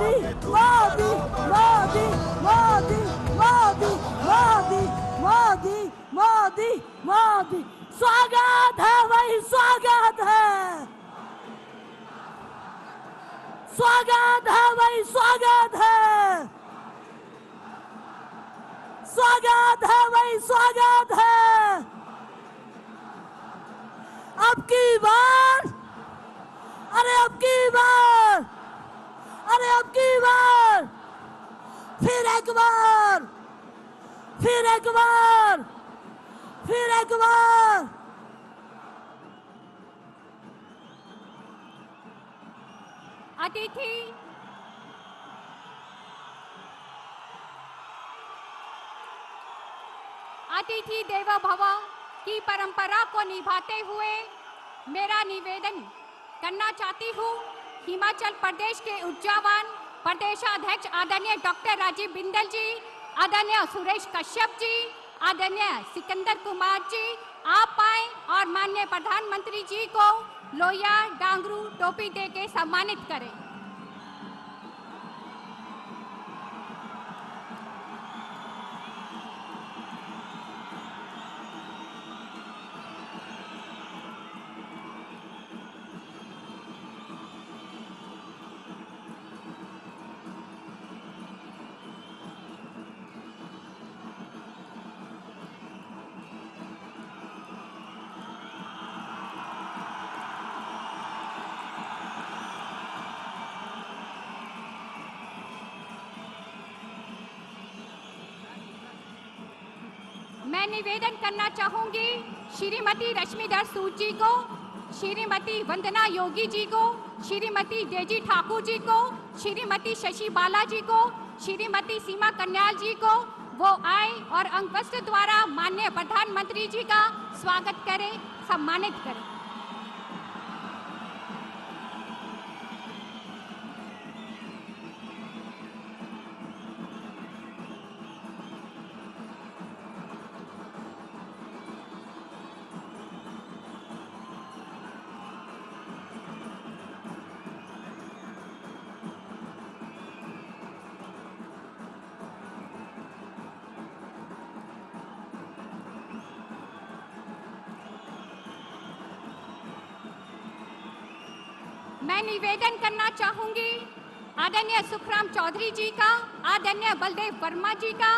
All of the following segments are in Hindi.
मोदी मोदी मोदी मोदी मोदी मोदी मोदी मोदी मोदी। स्वागत है भाई, स्वागत है, स्वागत है भाई, स्वागत है, स्वागत है भाई, स्वागत है। अब की बार, अरे अब की बार, अरे अब की बार, फिर एक बार, फिर एक बार, फिर एक बार। अतिथि देवो भव की परंपरा को निभाते हुए मेरा निवेदन करना चाहती हूँ। हिमाचल प्रदेश के ऊर्जावान प्रदेशाध्यक्ष आदरणीय डॉक्टर राजीव बिंदल जी, आदरणीय सुरेश कश्यप जी, आदरणीय सिकंदर कुमार जी आप आए और माननीय प्रधानमंत्री जी को लोया डांगरू टोपी दे के सम्मानित करें। मैं निवेदन करना चाहूंगी श्रीमती रश्मिधर सूद जी को, श्रीमती वंदना योगी जी को, श्रीमती डेजी ठाकुर जी को, श्रीमती शशि बाला जी को, श्रीमती सीमा कन्याल जी को वो आए और अंगवस्त्र द्वारा माननीय प्रधानमंत्री जी का स्वागत करें, सम्मानित करें। मैं निवेदन करना चाहूंगी आदरणीय सुखराम चौधरी जी का, आदरणीय बलदेव वर्मा जी का,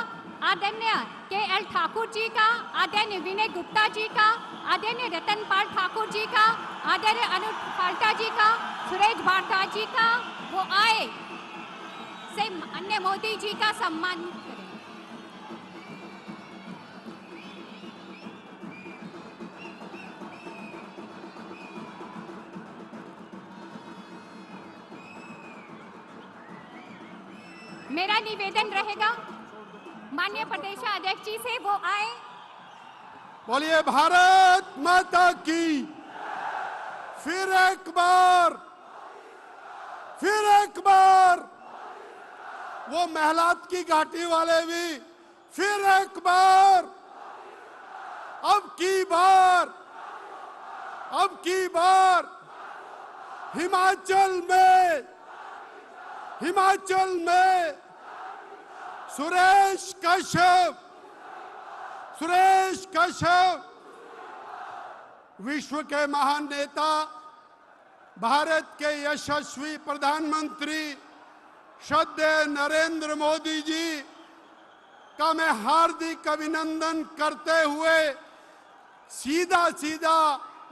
आदरणीय KL ठाकुर जी का, आदरणीय विनय गुप्ता जी का, आदरणीय रतनपाल ठाकुर जी का, आदरणीय अनुप फाल्टा जी का, सुरेश भारद्वाज जी का वो आए से अन्य मोदी जी का सम्मान करें। मेरा निवेदन रहेगा माननीय प्रदेशाध्यक्ष जी से वो आए। बोलिए भारत माता की। फिर एक बार, फिर एक बार वो महलात की घाटी वाले भी, फिर एक बार, अब की बार, अब की बार हिमाचल में, हिमाचल में सुरेश कश्यप, सुरेश कश्यप विश्व के महान नेता, भारत के यशस्वी प्रधानमंत्री श्रद्धेय नरेंद्र मोदी जी का मैं हार्दिक अभिनंदन करते हुए सीधा सीधा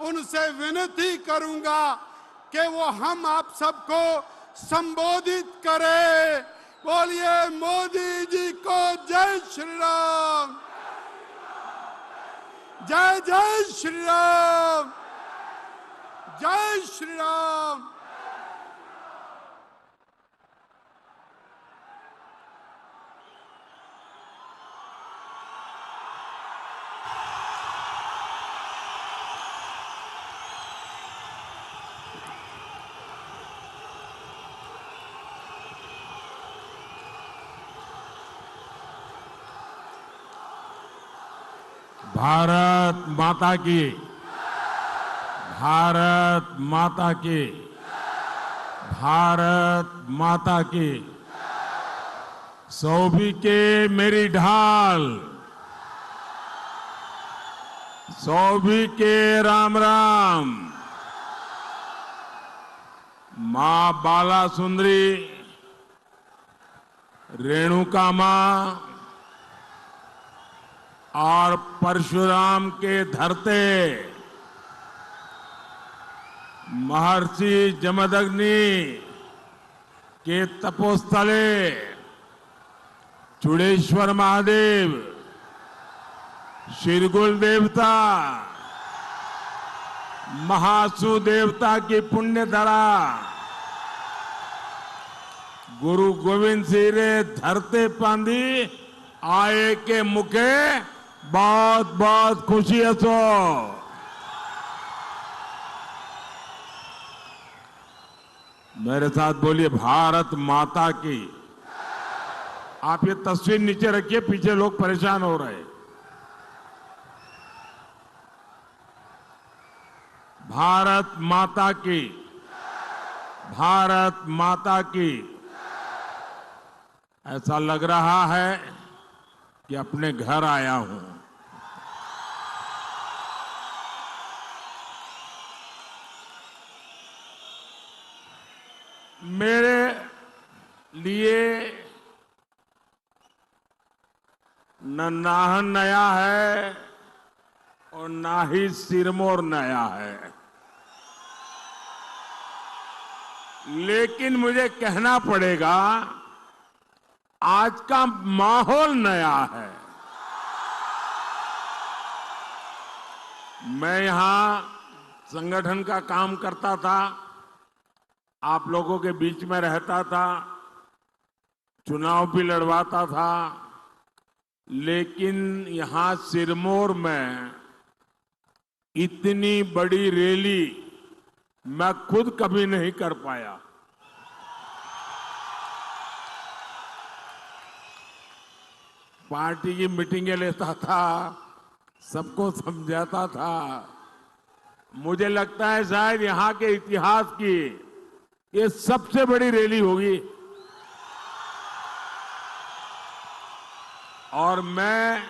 उनसे विनती करूंगा कि वो हम आप सबको संबोधित करें। बोलिए मोदी जी को जय श्री राम, जय जय श्री राम, जय श्री राम। भारत माता की, भारत माता की, भारत माता की। सौभी के मेरी ढाल, सौभी के राम राम। मां बाला सुंदरी, रेणुका मां और परशुराम के धरते महर्षि जमदग्नि के तपोस्थले चूड़ेश्वर महादेव, शिरगुल देवता, महासु देवता की पुण्य धरा गुरु गोविंद सिंह रे धरते पांदी आए के मुखे बहुत बहुत खुशी हसो। मेरे साथ बोलिए भारत माता की। आप ये तस्वीर नीचे रखिए, पीछे लोग परेशान हो रहे हैं। भारत माता की, भारत माता की। ऐसा लग रहा है कि अपने घर आया हूं। मेरे लिए न नाहन नया है और ना ही सिरमौर नया है, लेकिन मुझे कहना पड़ेगा आज का माहौल नया है। मैं यहां संगठन का काम करता था, आप लोगों के बीच में रहता था, चुनाव भी लड़वाता था, लेकिन यहां सिरमौर में इतनी बड़ी रैली मैं खुद कभी नहीं कर पाया। पार्टी की मीटिंगें लेता था, सबको समझाता था। मुझे लगता है शायद यहां के इतिहास की ये सबसे बड़ी रैली होगी। और मैं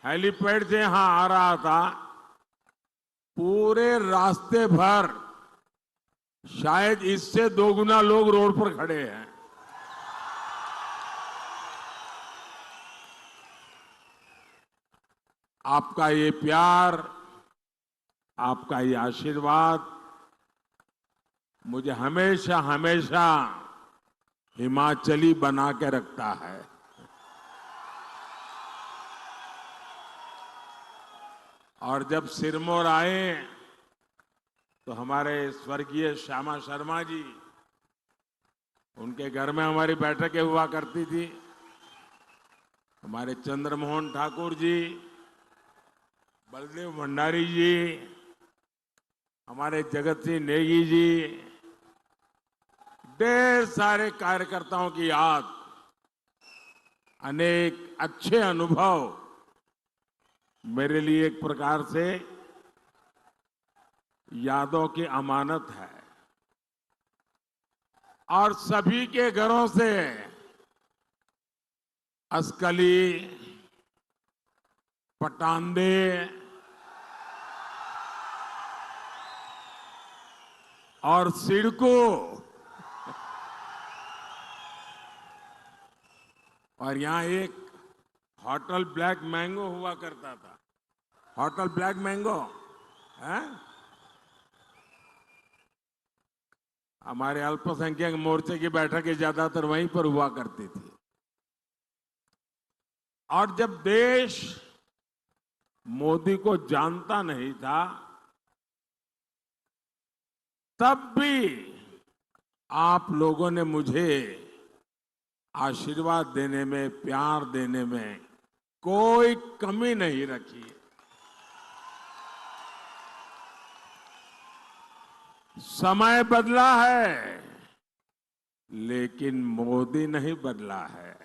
हेलीपैड से यहां आ रहा था, पूरे रास्ते भर शायद इससे 2 गुना लोग रोड पर खड़े हैं। आपका ये प्यार, आपका ये आशीर्वाद मुझे हमेशा हमेशा हिमाचली बना के रखता है। और जब सिरमौर आए तो हमारे स्वर्गीय श्यामा शर्मा जी, उनके घर में हमारी बैठकें हुआ करती थी। हमारे चंद्रमोहन ठाकुर जी, बलदेव भंडारी जी, हमारे जगत सिंह नेगी जी, ढेर सारे कार्यकर्ताओं की याद, अनेक अच्छे अनुभव मेरे लिए एक प्रकार से यादों की अमानत है। और सभी के घरों से असकली, पटांदे, और सिडको, और यहां एक होटल ब्लैक मैंगो हुआ करता था। होटल ब्लैक मैंगो है, हमारे अल्पसंख्यक मोर्चे की बैठकें ज्यादातर वहीं पर हुआ करती थी। और जब देश मोदी को जानता नहीं था, तब भी आप लोगों ने मुझे आशीर्वाद देने में, प्यार देने में कोई कमी नहीं रखी। समय बदला है, लेकिन मोदी नहीं बदला है।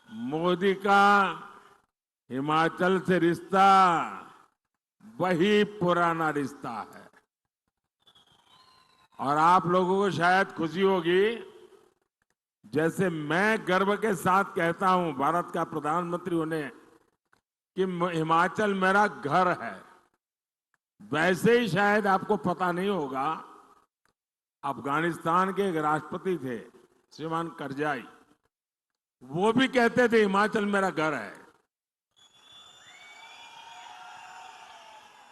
मोदी का हिमाचल से रिश्ता वही पुराना रिश्ता है। और आप लोगों को शायद खुशी होगी, जैसे मैं गर्व के साथ कहता हूं भारत का प्रधानमंत्री होने कि हिमाचल मेरा घर है, वैसे ही शायद आपको पता नहीं होगा, अफगानिस्तान के एक राष्ट्रपति थे श्रीमान करजाई, वो भी कहते थे हिमाचल मेरा घर है,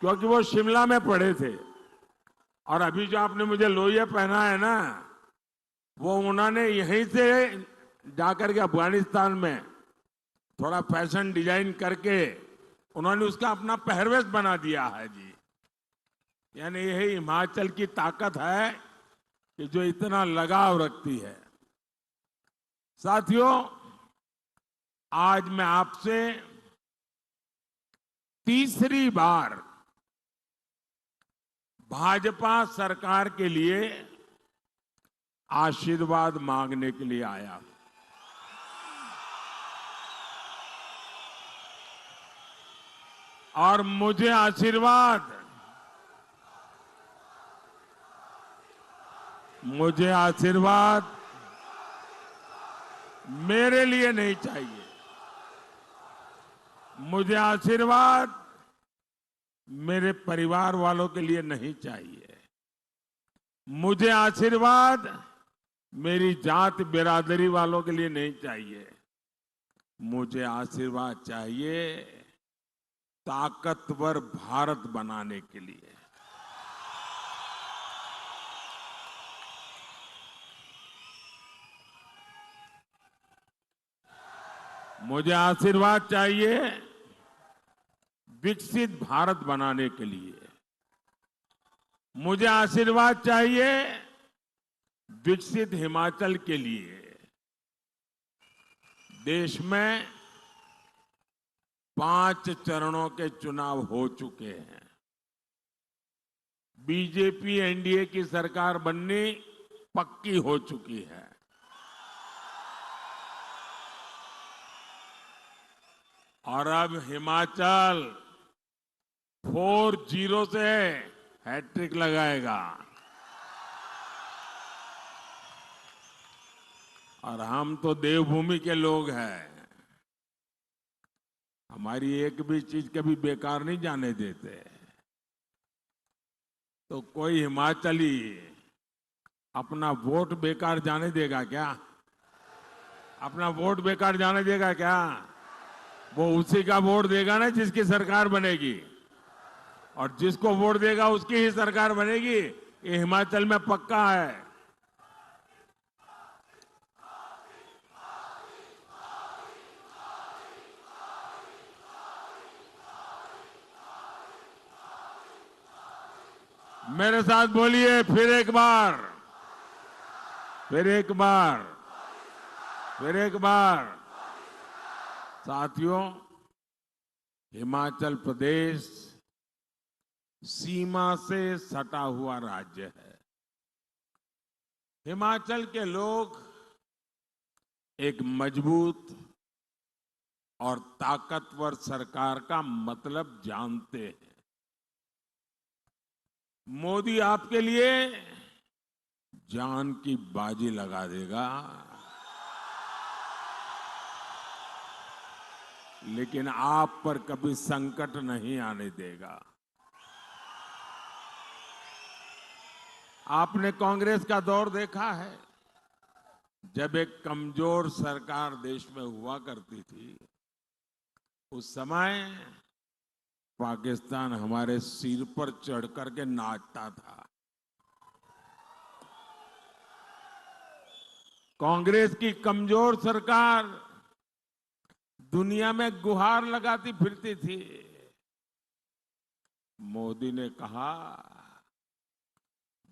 क्योंकि वो शिमला में पढ़े थे। और अभी जो आपने मुझे लोहिया पहना है ना, वो उन्होंने यहीं से जाकर के अफगानिस्तान में थोड़ा फैशन डिजाइन करके उन्होंने उसका अपना पहरवेश बना दिया है जी। यानी यही हिमाचल की ताकत है कि जो इतना लगाव रखती है। साथियों, आज मैं आपसे तीसरी बार भाजपा सरकार के लिए आशीर्वाद मांगने के लिए आया। और मुझे आशीर्वाद मेरे लिए नहीं चाहिए। मुझे आशीर्वाद मेरे परिवार वालों के लिए नहीं चाहिए। मुझे आशीर्वाद मेरी जात बिरादरी वालों के लिए नहीं चाहिए। मुझे आशीर्वाद चाहिए ताकतवर भारत बनाने के लिए। मुझे आशीर्वाद चाहिए विकसित भारत बनाने के लिए। मुझे आशीर्वाद चाहिए विकसित हिमाचल के लिए। देश में 5 चरणों के चुनाव हो चुके हैं। बीजेपी एनडीए की सरकार बननी पक्की हो चुकी है। और अब हिमाचल 4-0 से हैट्रिक लगाएगा। और हम तो देवभूमि के लोग हैं, हमारी एक भी चीज कभी बेकार नहीं जाने देते। तो कोई हिमाचली अपना वोट बेकार जाने देगा क्या? अपना वोट बेकार जाने देगा क्या? वो उसी का वोट देगा ना जिसकी सरकार बनेगी, और जिसको वोट देगा उसकी ही सरकार बनेगी। ये हिमाचल में पक्का है। मेरे साथ बोलिए फिर एक बार, फिर एक बार, फिर एक बार। साथियों, हिमाचल प्रदेश सीमा से सटा हुआ राज्य है। हिमाचल के लोग एक मजबूत और ताकतवर सरकार का मतलब जानते हैं। मोदी आपके लिए जान की बाजी लगा देगा, लेकिन आप पर कभी संकट नहीं आने देगा। आपने कांग्रेस का दौर देखा है, जब एक कमजोर सरकार देश में हुआ करती थी, उस समय पाकिस्तान हमारे सिर पर चढ़ करके नाचता था। कांग्रेस की कमजोर सरकार दुनिया में गुहार लगाती फिरती थी। मोदी ने कहा,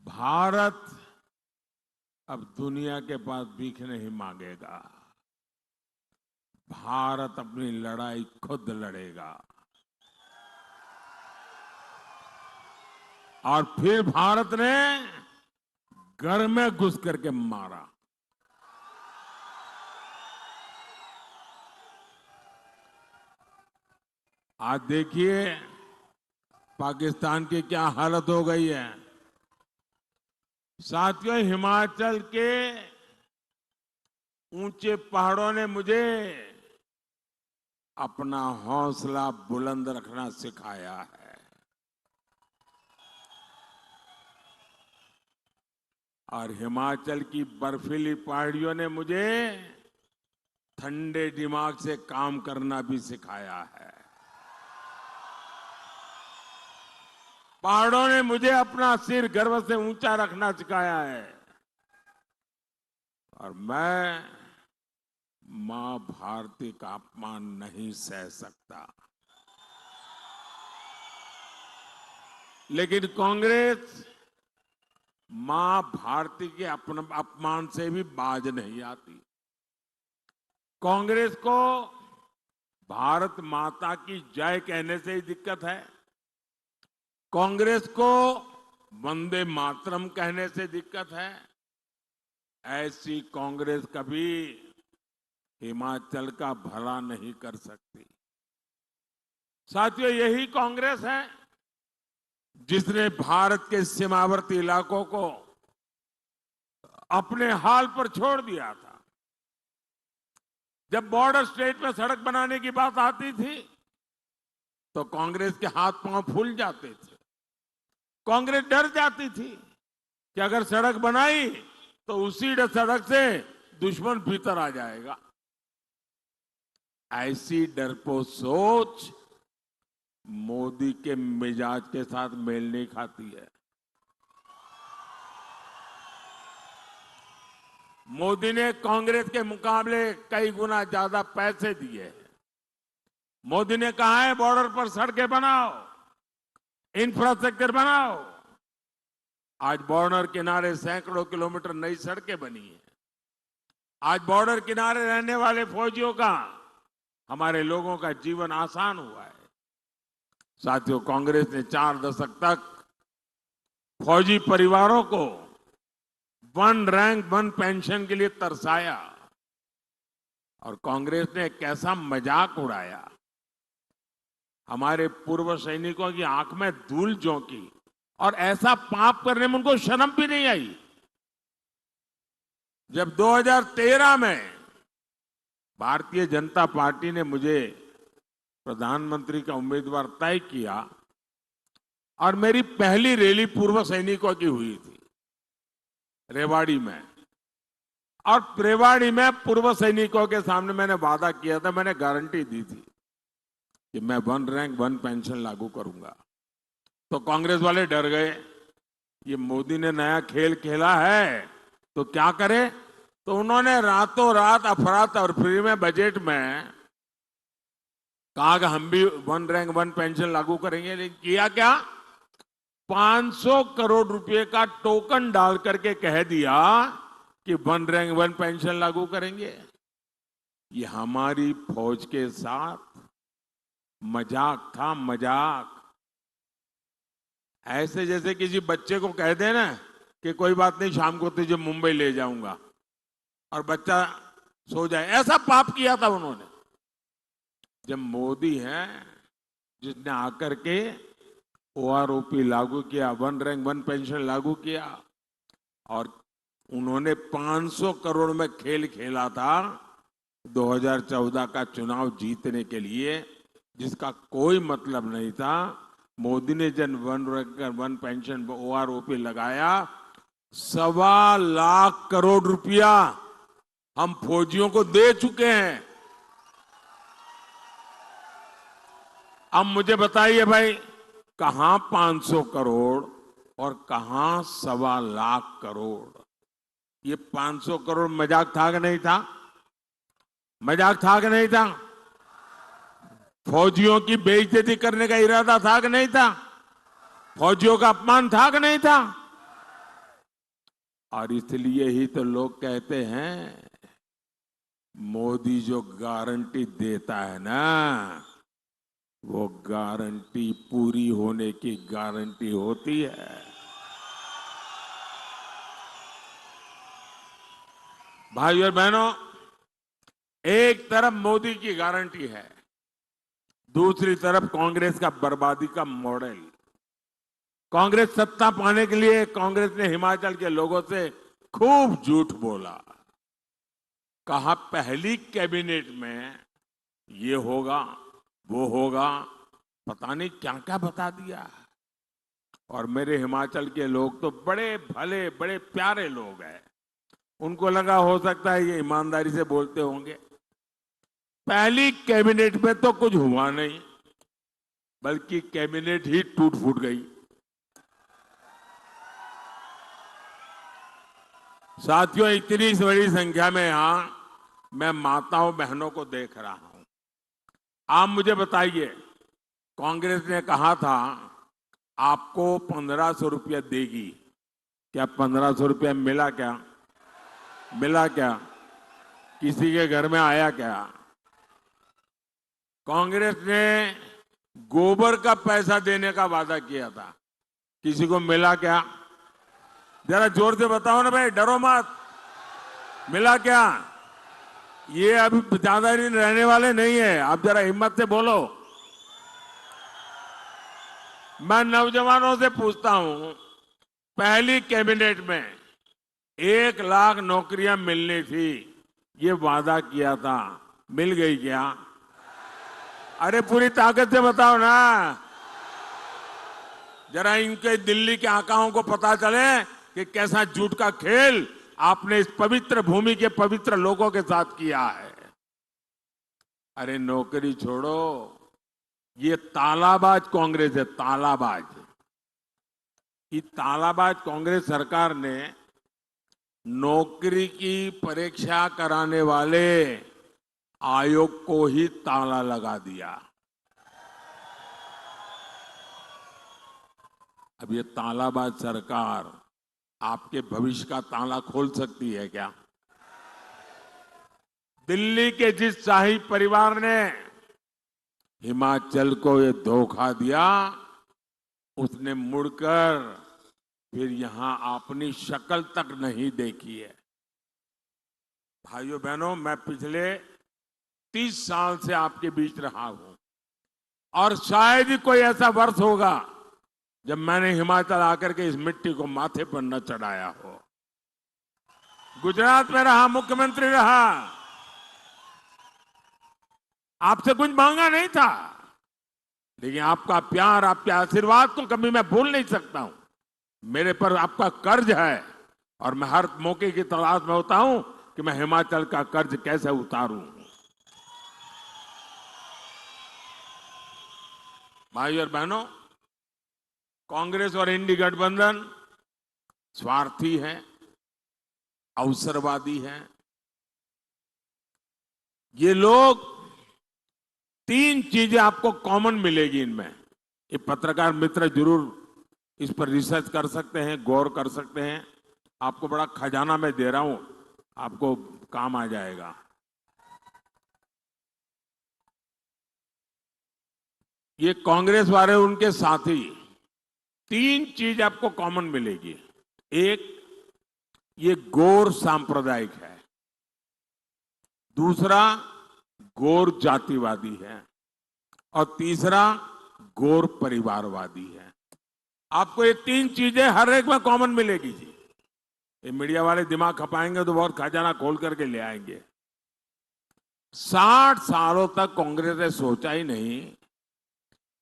भारत अब दुनिया के पास भीख नहीं मांगेगा, भारत अपनी लड़ाई खुद लड़ेगा। और फिर भारत ने घर में घुस करके मारा। आज देखिए, पाकिस्तान की क्या हालत हो गई है। साथियों, हिमाचल के ऊंचे पहाड़ों ने मुझे अपना हौसला बुलंद रखना सिखाया है। और हिमाचल की बर्फीली पहाड़ियों ने मुझे ठंडे दिमाग से काम करना भी सिखाया है। पहाड़ों ने मुझे अपना सिर गर्व से ऊंचा रखना सिखाया है। और मैं मां भारती का अपमान नहीं सह सकता। लेकिन कांग्रेस मां भारती के अपमान से भी बाज नहीं आती। कांग्रेस को भारत माता की जय कहने से ही दिक्कत है। कांग्रेस को वंदे मातरम कहने से दिक्कत है। ऐसी कांग्रेस कभी हिमाचल का भला नहीं कर सकती। साथियों, यही कांग्रेस है जिसने भारत के सीमावर्ती इलाकों को अपने हाल पर छोड़ दिया था। जब बॉर्डर स्टेट में सड़क बनाने की बात आती थी तो कांग्रेस के हाथ पांव फूल जाते थे। कांग्रेस डर जाती थी कि अगर सड़क बनाई तो उसी सड़क से दुश्मन भीतर आ जाएगा। ऐसी डरपोक सोच मोदी के मिजाज के साथ मेल नहीं खाती है। मोदी ने कांग्रेस के मुकाबले कई गुना ज्यादा पैसे दिए हैं। मोदी ने कहा है बॉर्डर पर सड़कें बनाओ, इंफ्रास्ट्रक्चर बनाओ। आज बॉर्डर किनारे सैकड़ों किलोमीटर नई सड़कें बनी है। आज बॉर्डर किनारे रहने वाले फौजियों का, हमारे लोगों का जीवन आसान हुआ है। साथियों, कांग्रेस ने 4 दशक तक फौजी परिवारों को 1 रैंक 1 पेंशन के लिए तरसाया और कांग्रेस ने कैसा मजाक उड़ाया। हमारे पूर्व सैनिकों की आंख में धूल झोंकी और ऐसा पाप करने में उनको शर्म भी नहीं आई। जब 2013 में भारतीय जनता पार्टी ने मुझे प्रधानमंत्री का उम्मीदवार तय किया और मेरी पहली रैली पूर्व सैनिकों की हुई थी रेवाड़ी में। और रेवाड़ी में पूर्व सैनिकों के सामने मैंने वादा किया था, मैंने गारंटी दी थी कि मैं 1 रैंक 1 पेंशन लागू करूंगा। तो कांग्रेस वाले डर गए, ये मोदी ने नया खेल खेला है तो क्या करे। तो उन्होंने रातों रात अफरा तफरी में बजट में कहा कि हम भी 1 रैंक 1 पेंशन लागू करेंगे। लेकिन किया क्या, 500 करोड़ रुपए का टोकन डाल करके कह दिया कि 1 रैंक 1 पेंशन लागू करेंगे। ये हमारी फौज के साथ मजाक था, मजाक। ऐसे जैसे किसी बच्चे को कह दे ना कि कोई बात नहीं, शाम को तुझे मुंबई ले जाऊंगा और बच्चा सो जाए। ऐसा पाप किया था उन्होंने। जब मोदी है जिसने आकर के OROP लागू किया, 1 रैंक 1 पेंशन लागू किया और उन्होंने 500 करोड़ में खेल खेला था 2014 का चुनाव जीतने के लिए, जिसका कोई मतलब नहीं था। मोदी ने जब 1 रैंक 1 पेंशन OROP लगाया, 1.25 लाख करोड़ रुपया हम फौजियों को दे चुके हैं। अब मुझे बताइए भाई, कहां 500 करोड़ और कहां 1.25 लाख करोड़। ये 500 करोड़ मजाक था कि नहीं था? मजाक था कि नहीं था? फौजियों की बेइज्जती करने का इरादा था कि नहीं था? फौजियों का अपमान था कि नहीं था? और इसलिए ही तो लोग कहते हैं मोदी जो गारंटी देता है ना, वो गारंटी पूरी होने की गारंटी होती है। भाइयों और बहनों, एक तरफ मोदी की गारंटी है, दूसरी तरफ कांग्रेस का बर्बादी का मॉडल। कांग्रेस सत्ता पाने के लिए कांग्रेस ने हिमाचल के लोगों से खूब झूठ बोला। कहा पहली कैबिनेट में ये होगा, वो होगा, पता नहीं क्या क्या बता दिया। और मेरे हिमाचल के लोग तो बड़े भले, बड़े प्यारे लोग हैं। उनको लगा हो सकता है ये ईमानदारी से बोलते होंगे। पहली कैबिनेट में तो कुछ हुआ नहीं, बल्कि कैबिनेट ही टूट फूट गई। साथियों, इतनी बड़ी संख्या में यहां मैं माताओं बहनों को देख रहा हूं। आप मुझे बताइए, कांग्रेस ने कहा था आपको 1500 रुपया देगी, क्या 1500 रुपया मिला? क्या मिला? क्या किसी के घर में आया? क्या कांग्रेस ने गोबर का पैसा देने का वादा किया था, किसी को मिला? क्या जरा जोर से बताओ ना भाई, डरो मत। मिला क्या? ये अभी ज्यादा दिन रहने वाले नहीं है, आप जरा हिम्मत से बोलो। मैं नौजवानों से पूछता हूं, पहली कैबिनेट में 1 लाख नौकरियां मिलनी थी, ये वादा किया था, मिल गई क्या? अरे पूरी ताकत से बताओ ना, जरा इनके दिल्ली के आकाओं को पता चले कि कैसा झूठ का खेल आपने इस पवित्र भूमि के पवित्र लोगों के साथ किया है। अरे नौकरी छोड़ो, ये तालाबाज कांग्रेस है, तालाबाज। ये तालाबाज कांग्रेस सरकार ने नौकरी की परीक्षा कराने वाले आयोग को ही ताला लगा दिया। अब ये तालाबाज सरकार आपके भविष्य का ताला खोल सकती है क्या? दिल्ली के जिस शाही परिवार ने हिमाचल को ये धोखा दिया, उसने मुड़कर फिर यहां अपनी शक्ल तक नहीं देखी है। भाइयों बहनों, मैं पिछले 30 साल से आपके बीच रहा हूं और शायद ही कोई ऐसा वर्ष होगा जब मैंने हिमाचल आकर के इस मिट्टी को माथे पर न चढ़ाया हो। गुजरात में रहा, मुख्यमंत्री रहा, आपसे कुछ मांगा नहीं था, लेकिन आपका प्यार, आपके आशीर्वाद को कभी मैं भूल नहीं सकता हूं। मेरे पर आपका कर्ज है और मैं हर मौके की तलाश में होता हूं कि मैं हिमाचल का कर्ज कैसे उतारूं। भाइयों और बहनों, कांग्रेस और इंडी गठबंधन स्वार्थी है, अवसरवादी है। ये लोग 3 चीजें आपको कॉमन मिलेगी इनमें। ये पत्रकार मित्र जरूर इस पर रिसर्च कर सकते हैं, गौर कर सकते हैं। आपको बड़ा खजाना मैं दे रहा हूं, आपको काम आ जाएगा। ये कांग्रेस वाले, उनके साथी, 3 चीज आपको कॉमन मिलेगी। एक, ये गौर सांप्रदायिक है। दूसरा, गौर जातिवादी है। और तीसरा, गौर परिवारवादी है। आपको ये 3 चीजें हर एक में कॉमन मिलेगी जी। ये मीडिया वाले दिमाग खपाएंगे तो बहुत खजाना खोल करके ले आएंगे। 60 सालों तक कांग्रेस ने सोचा ही नहीं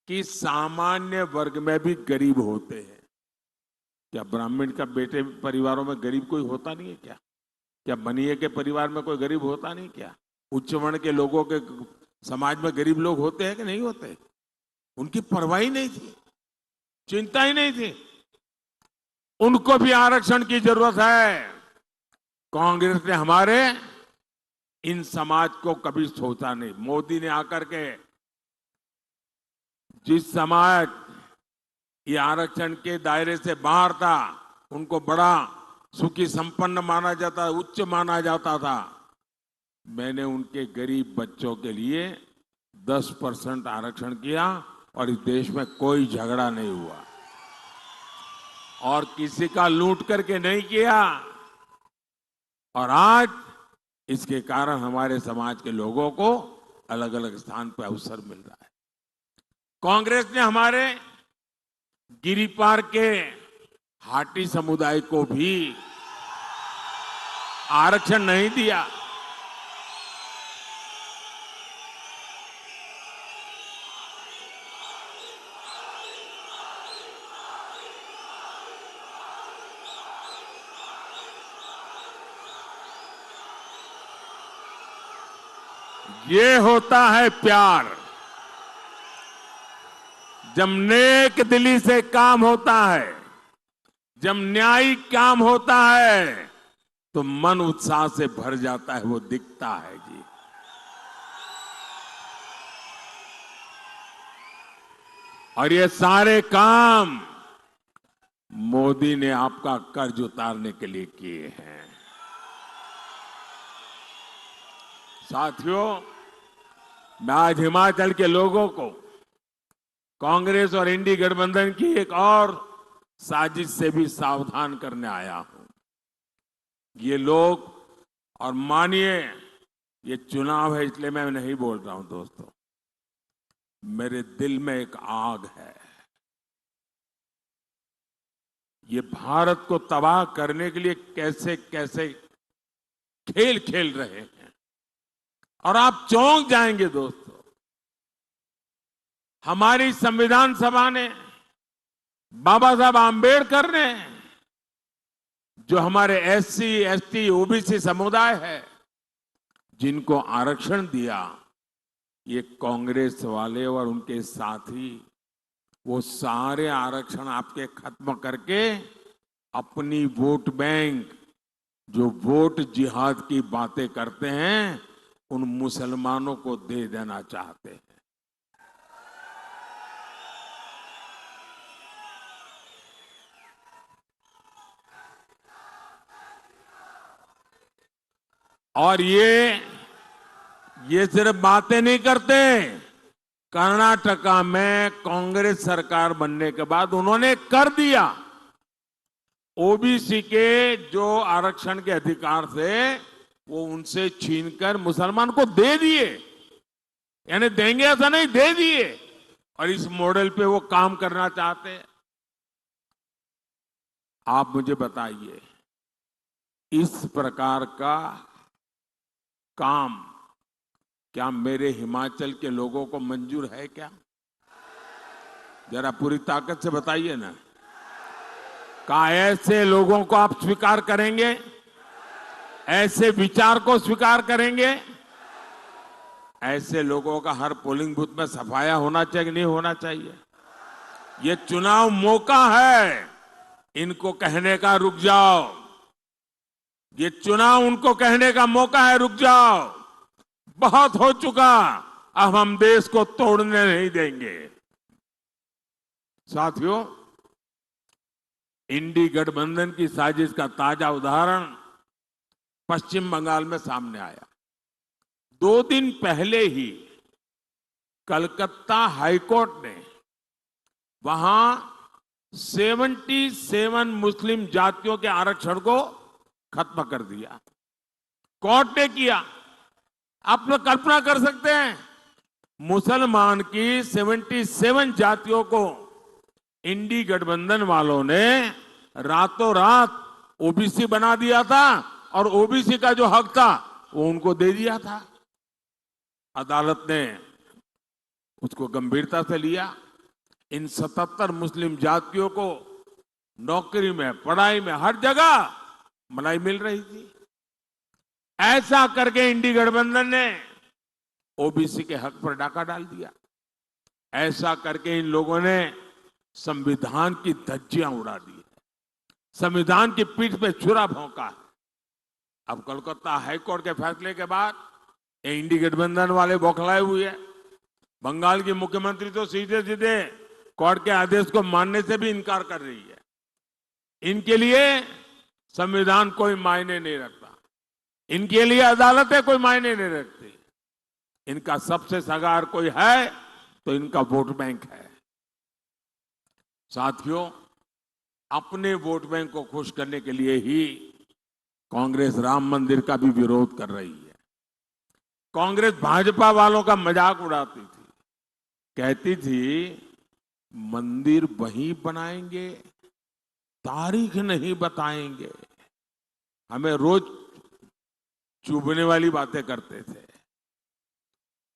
कि सामान्य वर्ग में भी गरीब होते हैं। क्या ब्राह्मण का बेटे परिवारों में गरीब कोई होता नहीं है क्या? क्या बनिए के परिवार में कोई गरीब होता नहीं क्या? उच्च वर्ण के लोगों के समाज में गरीब लोग होते हैं कि नहीं होते? उनकी परवाह ही नहीं थी, चिंता ही नहीं थी। उनको भी आरक्षण की जरूरत है। कांग्रेस ने हमारे इन समाज को कभी सोचा नहीं। मोदी ने आकर के जिस समाज ये आरक्षण के दायरे से बाहर था, उनको बड़ा सुखी संपन्न माना जाता, उच्च माना जाता था, मैंने उनके गरीब बच्चों के लिए 10% आरक्षण किया और इस देश में कोई झगड़ा नहीं हुआ और किसी का लूट करके नहीं किया। और आज इसके कारण हमारे समाज के लोगों को अलग अलग स्थान पर अवसर मिल रहा है। कांग्रेस ने हमारे गिरिपार के हाटी समुदाय को भी आरक्षण नहीं दिया। ये होता है प्यार। जब नेक दिली से काम होता है, जब न्यायिक काम होता है, तो मन उत्साह से भर जाता है, वो दिखता है जी। और ये सारे काम मोदी ने आपका कर्ज उतारने के लिए किए हैं। साथियों, मैं आज हिमाचल के लोगों को कांग्रेस और इंडी गठबंधन की एक और साजिश से भी सावधान करने आया हूं। ये लोग, और मानिए ये चुनाव है इसलिए मैं नहीं बोल रहा हूं दोस्तों, मेरे दिल में एक आग है। ये भारत को तबाह करने के लिए कैसे कैसे खेल खेल रहे हैं, और आप चौंक जाएंगे दोस्तों। हमारी संविधान सभा ने, बाबा साहब आंबेडकर ने, जो हमारे एससी, एसटी, ओबीसी समुदाय है, जिनको आरक्षण दिया, ये कांग्रेस वाले और उनके साथी वो सारे आरक्षण आपके खत्म करके अपनी वोट बैंक, जो वोट जिहाद की बातें करते हैं, उन मुसलमानों को दे देना चाहते हैं। और ये सिर्फ बातें नहीं करते। कर्नाटका में कांग्रेस सरकार बनने के बाद उन्होंने कर दिया। ओबीसी के जो आरक्षण के अधिकार थे वो उनसे छीनकर मुसलमान को दे दिए, यानी देंगे ऐसा नहीं, दे दिए। और इस मॉडल पे वो काम करना चाहते हैं। आप मुझे बताइए, इस प्रकार का काम क्या मेरे हिमाचल के लोगों को मंजूर है क्या? जरा पूरी ताकत से बताइए ना। क्या ऐसे लोगों को आप स्वीकार करेंगे? ऐसे विचार को स्वीकार करेंगे? ऐसे लोगों का हर पोलिंग बूथ में सफाया होना चाहिए कि नहीं होना चाहिए? ये चुनाव मौका है इनको कहने का, रुक जाओ। ये चुनाव उनको कहने का मौका है, रुक जाओ, बहुत हो चुका, अब हम देश को तोड़ने नहीं देंगे। साथियों, इंडी गठबंधन की साजिश का ताजा उदाहरण पश्चिम बंगाल में सामने आया। 2 दिन पहले ही कलकत्ता हाईकोर्ट ने वहां 77 मुस्लिम जातियों के आरक्षण को खत्म कर दिया। कोर्ट ने किया। आप लोग कल्पना कर सकते हैं, मुसलमान की 77 जातियों को इंडी गठबंधन वालों ने रातों रात ओबीसी बना दिया था, और ओबीसी का जो हक था वो उनको दे दिया था। अदालत ने उसको गंभीरता से लिया। इन 77 मुस्लिम जातियों को नौकरी में, पढ़ाई में, हर जगह मलाई मिल रही थी। ऐसा करके इंडी गठबंधन ने ओबीसी के हक पर डाका डाल दिया। ऐसा करके इन लोगों ने संविधान की धज्जियां उड़ा दी है, संविधान की पीठ पे छुरा भोंका है। अब कोलकाता हाईकोर्ट के फैसले के बाद ये इंडी गठबंधन वाले बौखलाए हुए हैं। बंगाल की मुख्यमंत्री तो सीधे सीधे कोर्ट के आदेश को मानने से भी इनकार कर रही है। इनके लिए संविधान कोई मायने नहीं रखता, इनके लिए अदालतें कोई मायने नहीं रखती। इनका सबसे सगार कोई है तो इनका वोट बैंक है। साथियों, अपने वोट बैंक को खुश करने के लिए ही कांग्रेस राम मंदिर का भी विरोध कर रही है। कांग्रेस भाजपा वालों का मजाक उड़ाती थी, कहती थी मंदिर वहीं बनाएंगे, तारीख नहीं बताएंगे। हमें रोज चुभने वाली बातें करते थे,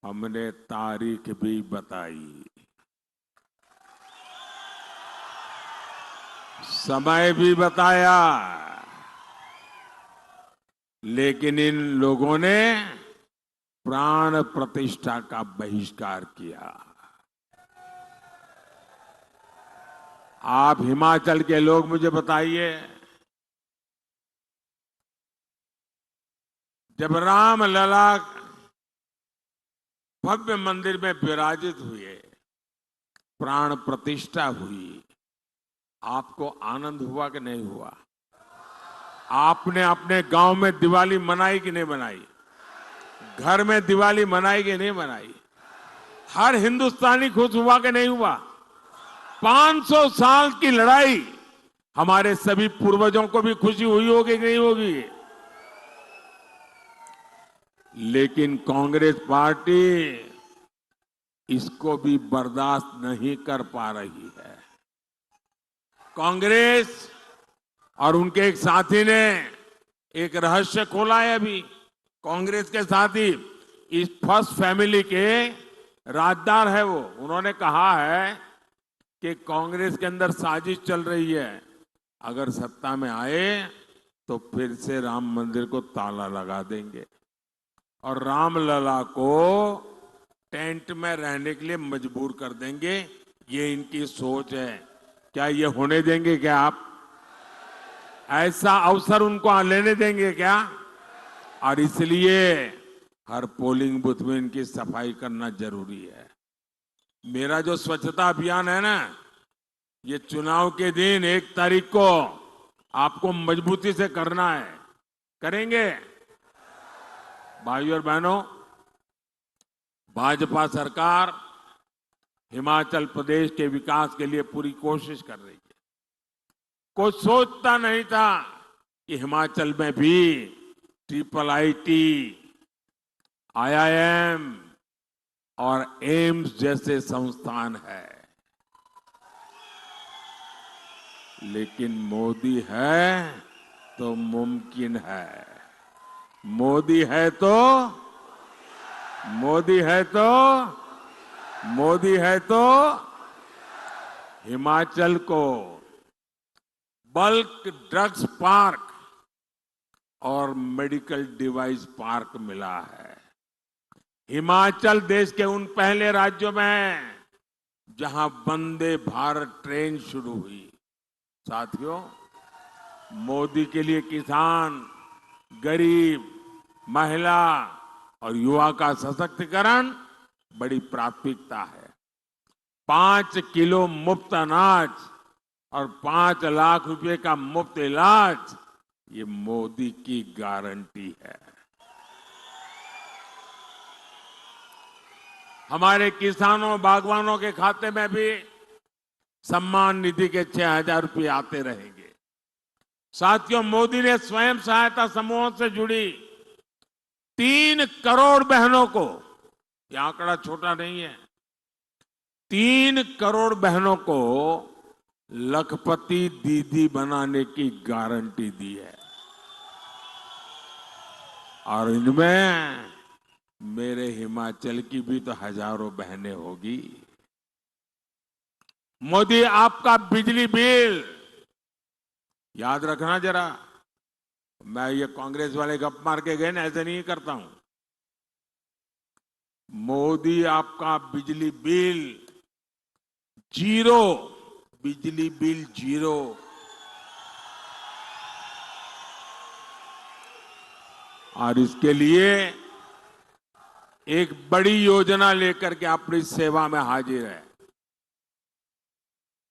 हमने तारीख भी बताई, समय भी बताया, लेकिन इन लोगों ने प्राण प्रतिष्ठा का बहिष्कार किया। आप हिमाचल के लोग मुझे बताइए, जब रामलला भव्य मंदिर में विराजित हुए, प्राण प्रतिष्ठा हुई, आपको आनंद हुआ कि नहीं हुआ? आपने अपने गांव में दिवाली मनाई कि नहीं मनाई? घर में दिवाली मनाई कि नहीं मनाई? हर हिंदुस्तानी खुश हुआ कि नहीं हुआ? 500 साल की लड़ाई, हमारे सभी पूर्वजों को भी खुशी हुई होगी कि नहीं होगी? लेकिन कांग्रेस पार्टी इसको भी बर्दाश्त नहीं कर पा रही है। कांग्रेस और उनके एक साथी ने एक रहस्य खोला है अभी। कांग्रेस के साथी इस फर्स्ट फैमिली के राजदार है वो। उन्होंने कहा है कि कांग्रेस के अंदर साजिश चल रही है, अगर सत्ता में आए तो फिर से राम मंदिर को ताला लगा देंगे और रामलला को टेंट में रहने के लिए मजबूर कर देंगे। ये इनकी सोच है। क्या ये होने देंगे क्या आप? ऐसा अवसर उनको लेने देंगे क्या? और इसलिए हर पोलिंग बूथ में इनकी सफाई करना जरूरी है। मेरा जो स्वच्छता अभियान है ना, ये चुनाव के दिन 1 तारीख को आपको मजबूती से करना है। करेंगे? भाइयों और बहनों, भाजपा सरकार हिमाचल प्रदेश के विकास के लिए पूरी कोशिश कर रही है। कोई सोचता नहीं था कि हिमाचल में भी IIT, IIM और एम्स जैसे संस्थान है, लेकिन मोदी है तो मुमकिन है। मोदी है तो हिमाचल को बल्क ड्रग्स पार्क और मेडिकल डिवाइस पार्क मिला है। हिमाचल देश के उन पहले राज्यों में है जहां वंदे भारत ट्रेन शुरू हुई। साथियों, मोदी के लिए किसान, गरीब, महिला और युवा का सशक्तिकरण बड़ी प्राथमिकता है। 5 किलो मुफ्त अनाज और 5 लाख रुपए का मुफ्त इलाज, ये मोदी की गारंटी है। हमारे किसानों, बागवानों के खाते में भी सम्मान निधि के 6,000 रुपये आते रहेंगे। साथियों, मोदी ने स्वयं सहायता समूहों से जुड़ी 3 करोड़ बहनों को, यह आंकड़ा छोटा नहीं है, 3 करोड़ बहनों को लखपति दीदी बनाने की गारंटी दी है। और इनमें मेरे हिमाचल की भी तो हजारों बहनें होगी। मोदी, आपका बिजली बिल, याद रखना जरा, मैं ये कांग्रेस वाले गप मार के गए ना, ऐसे नहीं करता हूं। मोदी, आपका बिजली बिल 0, बिजली बिल 0। और इसके लिए एक बड़ी योजना लेकर के अपनी सेवा में हाजिर है।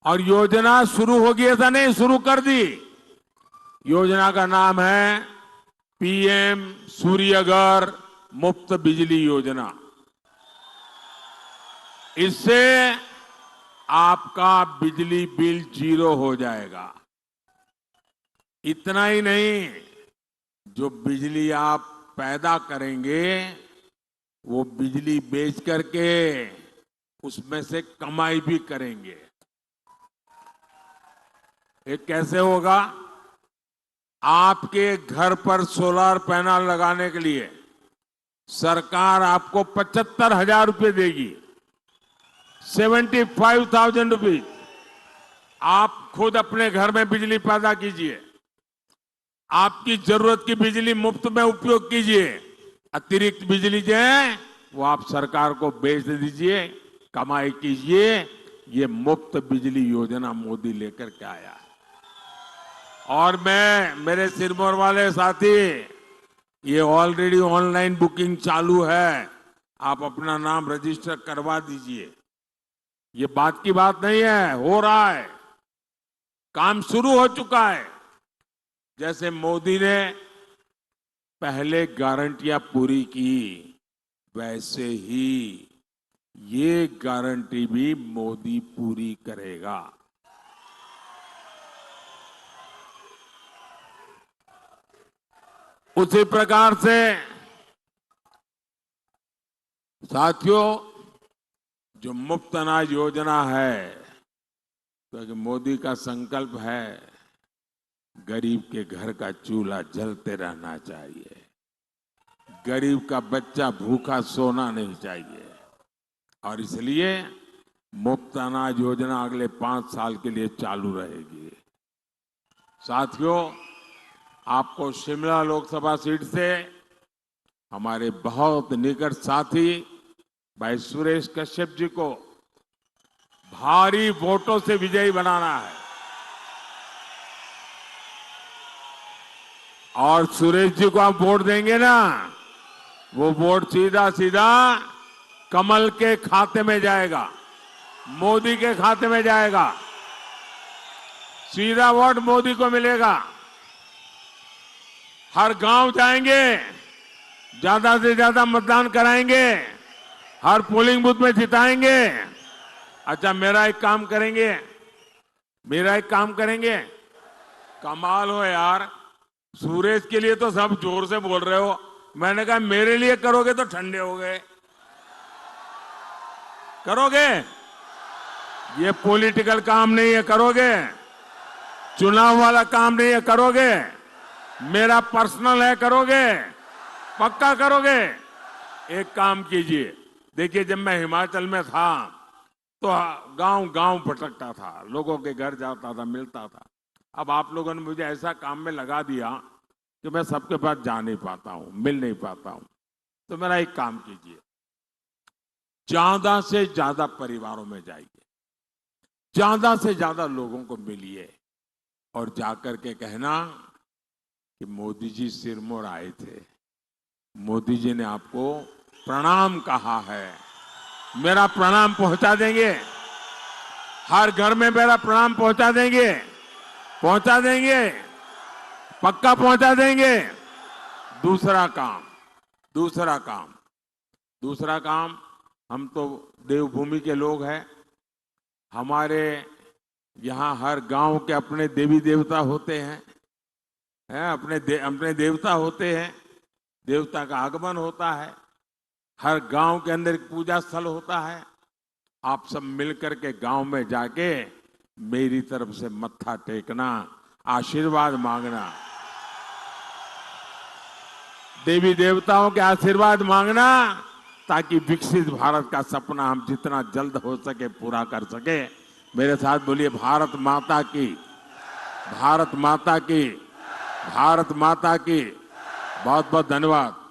और योजना शुरू होगी ऐसा नहीं, शुरू कर दी। योजना का नाम है PM सूर्यघर मुफ्त बिजली योजना। इससे आपका बिजली बिल 0 हो जाएगा। इतना ही नहीं, जो बिजली आप पैदा करेंगे वो बिजली बेच करके उसमें से कमाई भी करेंगे। ये कैसे होगा? आपके घर पर सोलर पैनल लगाने के लिए सरकार आपको 75,000 रुपये देगी, 75,000 रुपीज। आप खुद अपने घर में बिजली पैदा कीजिए, आपकी जरूरत की बिजली मुफ्त में उपयोग कीजिए, अतिरिक्त बिजली जो है वो आप सरकार को बेच दीजिए, कमाई कीजिए। ये मुफ्त बिजली योजना मोदी लेकर के आया है। और मैं, मेरे सिरमौर वाले साथी, ये ऑलरेडी ऑनलाइन बुकिंग चालू है, आप अपना नाम रजिस्टर करवा दीजिए। ये बात की बात नहीं है, हो रहा है, काम शुरू हो चुका है। जैसे मोदी ने पहले गारंटियां पूरी की, वैसे ही ये गारंटी भी मोदी पूरी करेगा। उसी प्रकार से साथियों, जो मुफ्त अनाज योजना है, क्योंकि मोदी का संकल्प है गरीब के घर का चूल्हा जलते रहना चाहिए, गरीब का बच्चा भूखा सोना नहीं चाहिए। और इसलिए मुफ्त अनाज योजना अगले 5 साल के लिए चालू रहेगी। साथियों, आपको शिमला लोकसभा सीट से हमारे बहुत निकट साथी भाई सुरेश कश्यप जी को भारी वोटों से विजयी बनाना है। और सुरेश जी को आप वोट देंगे ना, वो वोट सीधा सीधा कमल के खाते में जाएगा, मोदी के खाते में जाएगा, सीधा वोट मोदी को मिलेगा। हर गांव जाएंगे, ज्यादा से ज्यादा मतदान कराएंगे, हर पोलिंग बूथ में जिताएंगे। अच्छा, मेरा एक काम करेंगे, कमाल हो यार, सूरज के लिए तो सब जोर से बोल रहे हो, मैंने कहा मेरे लिए करोगे तो ठंडे हो गए। करोगे? ये पॉलिटिकल काम नहीं है, करोगे? चुनाव वाला काम नहीं है, करोगे? मेरा पर्सनल है, करोगे? पक्का करोगे? एक काम कीजिए, देखिए जब मैं हिमाचल में था तो गांव गांव भटकता था, लोगों के घर जाता था, मिलता था। अब आप लोगों ने मुझे ऐसा काम में लगा दिया कि मैं सबके पास जा नहीं पाता हूं, मिल नहीं पाता हूं। तो मेरा एक काम कीजिए, ज्यादा से ज्यादा परिवारों में जाइए, ज्यादा से ज्यादा लोगों को मिलिए और जाकर के कहना कि मोदी जी सिरमौर आए थे, मोदी जी ने आपको प्रणाम कहा है, मेरा प्रणाम पहुंचा देंगे, हर घर में मेरा प्रणाम पहुंचा देंगे, पक्का पहुंचा देंगे। दूसरा काम, हम तो देवभूमि के लोग हैं, हमारे यहाँ हर गांव के अपने देवी देवता होते हैं, अपने देवता होते हैं, देवता का आगमन होता है, हर गांव के अंदर एक पूजा स्थल होता है। आप सब मिलकर के गांव में जाके मेरी तरफ से मत्था टेकना, आशीर्वाद मांगना, देवी देवताओं के आशीर्वाद मांगना, ताकि विकसित भारत का सपना हम जितना जल्द हो सके पूरा कर सके। मेरे साथ बोलिए, भारत माता की, भारत माता की, भारत माता की। बहुत बहुत धन्यवाद।